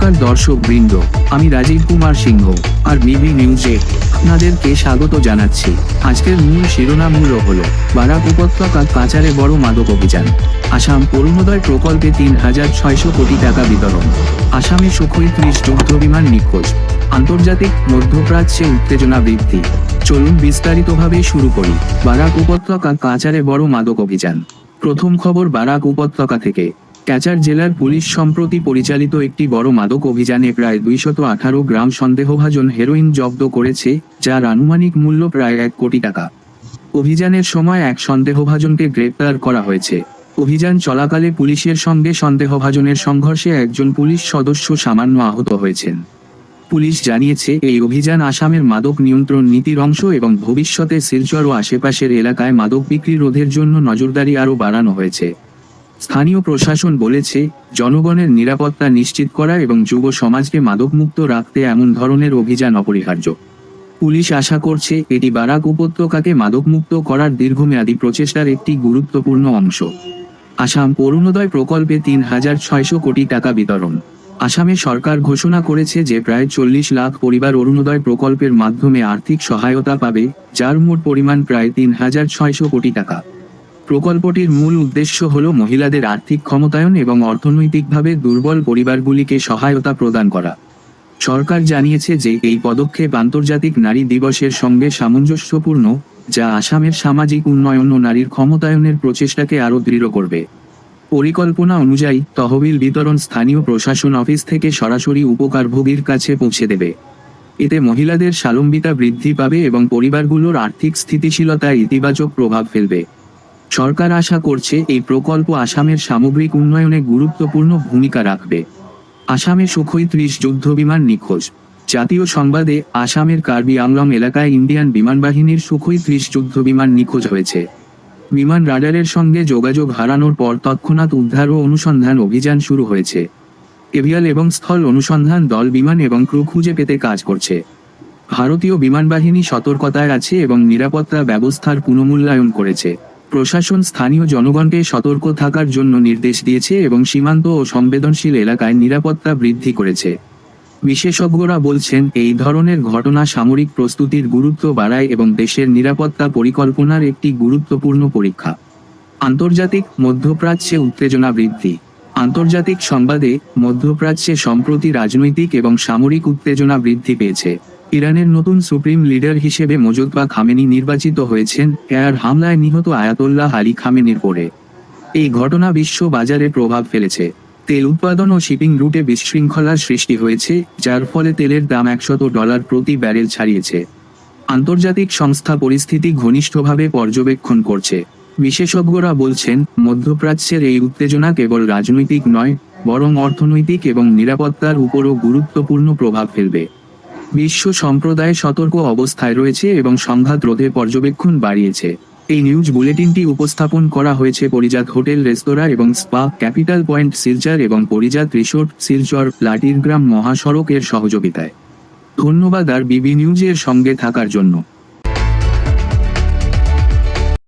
নমস্কার দর্শক বৃন্দ, আমি রাজীব কুমার সিংহ আর বিবি নিউজে আপনাদেরকে স্বাগত জানাচ্ছি। আজকের মূল শিরোনামগুলো হল বারাক উপত্যকা পাচারে বড় মাদক অভিযান, আসাম অরুণোদয় প্রকল্পে ৩,৬০০ কোটি টাকা বিতরণ, আসামে সুখোই ৩০ যুদ্ধবিমান নিখোঁজ, আন্তর্জাতিক মধ্যপ্রাচ্যে উত্তেজনা বৃদ্ধি। চলুন বিস্তারিতভাবে শুরু করি। বারাক উপত্যকা পাচারে বড় মাদক অভিযান। প্রথম খবর বারাক উপত্যকা থেকে। ক্যাচার জেলার পুলিশ সম্প্রতি পরিচালিত একটি বড় মাদক অভিযানে প্রায় ২১৮ গ্রাম সন্দেহভাজন হেরোইন জব্দ করেছে, যার আনুমানিক মূল্য প্রায় ১ কোটি টাকা। অভিযানের সময় এক সন্দেহভাজনকে গ্রেপ্তার করা হয়েছে। অভিযান চলাকালে পুলিশের সঙ্গে সন্দেহভাজনের সংঘর্ষে একজন পুলিশ সদস্য সামান্য আহত হয়েছেন। পুলিশ জানিয়েছে, এই অভিযান আসামের মাদক নিয়ন্ত্রণ নীতির অংশ এবং ভবিষ্যতে শিলচর ও আশেপাশের এলাকায় মাদক বিক্রি রোধের জন্য নজরদারি আরও বাড়ানো হয়েছে। স্থানীয় প্রশাসন বলেছে, জনগণের নিরাপত্তা নিশ্চিত করা এবং যুব সমাজকে মাদকমুক্ত রাখতে এমন ধরনের অভিযান অপরিহার্য। পুলিশ আশা করছে, এটি বারাক উপত্যকাকে মাদকমুক্ত করার দীর্ঘমেয়াদী প্রচেষ্টার একটি গুরুত্বপূর্ণ অংশ। আসাম অরুণোদয় প্রকল্পে ৩,৬০০ কোটি টাকা বিতরণ। আসামে সরকার ঘোষণা করেছে যে প্রায় ৪০ লাখ পরিবার অরুণোদয় প্রকল্পের মাধ্যমে আর্থিক সহায়তা পাবে, যার মোট পরিমাণ প্রায় ৩,৬০০ কোটি টাকা। প্রকল্পটির মূল উদ্দেশ্য হল মহিলাদের আর্থিক ক্ষমতায়ন এবং অর্থনৈতিকভাবে দুর্বল পরিবারগুলিকে সহায়তা প্রদান করা। সরকার জানিয়েছে যে এই পদক্ষেপ আন্তর্জাতিক নারী দিবসের সঙ্গে সামঞ্জস্যপূর্ণ, যা আসামের সামাজিক উন্নয়ন ও নারীর ক্ষমতায়নের প্রচেষ্টাকে আরও দৃঢ় করবে। পরিকল্পনা অনুযায়ী তহবিল বিতরণ স্থানীয় প্রশাসন অফিস থেকে সরাসরি উপকারভোগীর কাছে পৌঁছে দেবে। এতে মহিলাদের স্বাবলম্বিতা বৃদ্ধি পাবে এবং পরিবারগুলোর আর্থিক স্থিতিশীলতায় ইতিবাচক প্রভাব ফেলবে। সরকার আশা করছে, এই প্রকল্প আসামের সামগ্রিক উন্নয়নে গুরুত্বপূর্ণ ভূমিকা রাখবে। আসামে সুখোই ৩০ যুদ্ধবিমান নিখোঁজ। জাতীয় সংবাদে, আসামের কার্বি আংলং এলাকায় ইন্ডিয়ান বিমানবাহিনীর সুখোই ৩০ যুদ্ধবিমান নিখোঁজ হয়েছে। বিমান রাডারের সঙ্গে যোগাযোগ হারানোর পর তৎক্ষণাৎ উদ্ধার ও অনুসন্ধান অভিযান শুরু হয়েছে। এভিয়াল এবং স্থল অনুসন্ধান দল বিমান এবং ক্রু খুঁজে পেতে কাজ করছে। ভারতীয় বিমানবাহিনী সতর্কতায় আছে এবং নিরাপত্তা ব্যবস্থার পুনর্মূল্যায়ন করেছে। প্রশাসন স্থানীয় জনগণকে সতর্ক থাকার জন্য নির্দেশ দিয়েছে এবং সীমান্ত ও সংবেদনশীল এলাকায় নিরাপত্তা বৃদ্ধি করেছে। বিশেষজ্ঞরা বলছেন, এই ধরনের ঘটনা সামরিক প্রস্তুতির গুরুত্ব বাড়ায় এবং দেশের নিরাপত্তা পরিকল্পনার একটি গুরুত্বপূর্ণ পরীক্ষা। আন্তর্জাতিক মধ্যপ্রাচ্যে উত্তেজনা বৃদ্ধি। আন্তর্জাতিক সংবাদে, মধ্যপ্রাচ্যে সম্প্রতি রাজনৈতিক এবং সামরিক উত্তেজনা বৃদ্ধি পেয়েছে। ইরানের নতুন সুপ্রিম লিডার হিসেবে মোজতবা খামেনি নির্বাচিত হয়েছেন, এয়ার হামলায় নিহত আয়াতোল্লাহ আলী খামেনির পরে। এই ঘটনা বিশ্ব বাজারে প্রভাব ফেলেছে। তেল উৎপাদন ও শিপিং রুটে বিশৃঙ্খলার সৃষ্টি হয়েছে, যার ফলে তেলের দাম $১০০ প্রতি ব্যারেল ছাড়িয়েছে। আন্তর্জাতিক সংস্থা পরিস্থিতি ঘনিষ্ঠভাবে পর্যবেক্ষণ করছে। বিশেষজ্ঞরা বলছেন, মধ্যপ্রাচ্যের এই উত্তেজনা কেবল রাজনৈতিক নয়, বরং অর্থনৈতিক এবং নিরাপত্তার উপরও গুরুত্বপূর্ণ প্রভাব ফেলবে। বিশ্ব সম্প্রদায় সতর্ক অবস্থায় রয়েছে এবং সংঘাত রোধে পর্যবেক্ষণ বাড়িয়েছে। এই নিউজ বুলেটিনটি উপস্থাপন করা হয়েছে পরিজাত হোটেল রেস্তোরাঁ এবং স্পা, ক্যাপিটাল পয়েন্ট শিলচর এবং পরিজাত রিসোর্ট শিলচর লাটিরগ্রাম মহাসড়ক এর সহযোগিতায়। ধন্যবাদ আর বিবি নিউজের সঙ্গে থাকার জন্য।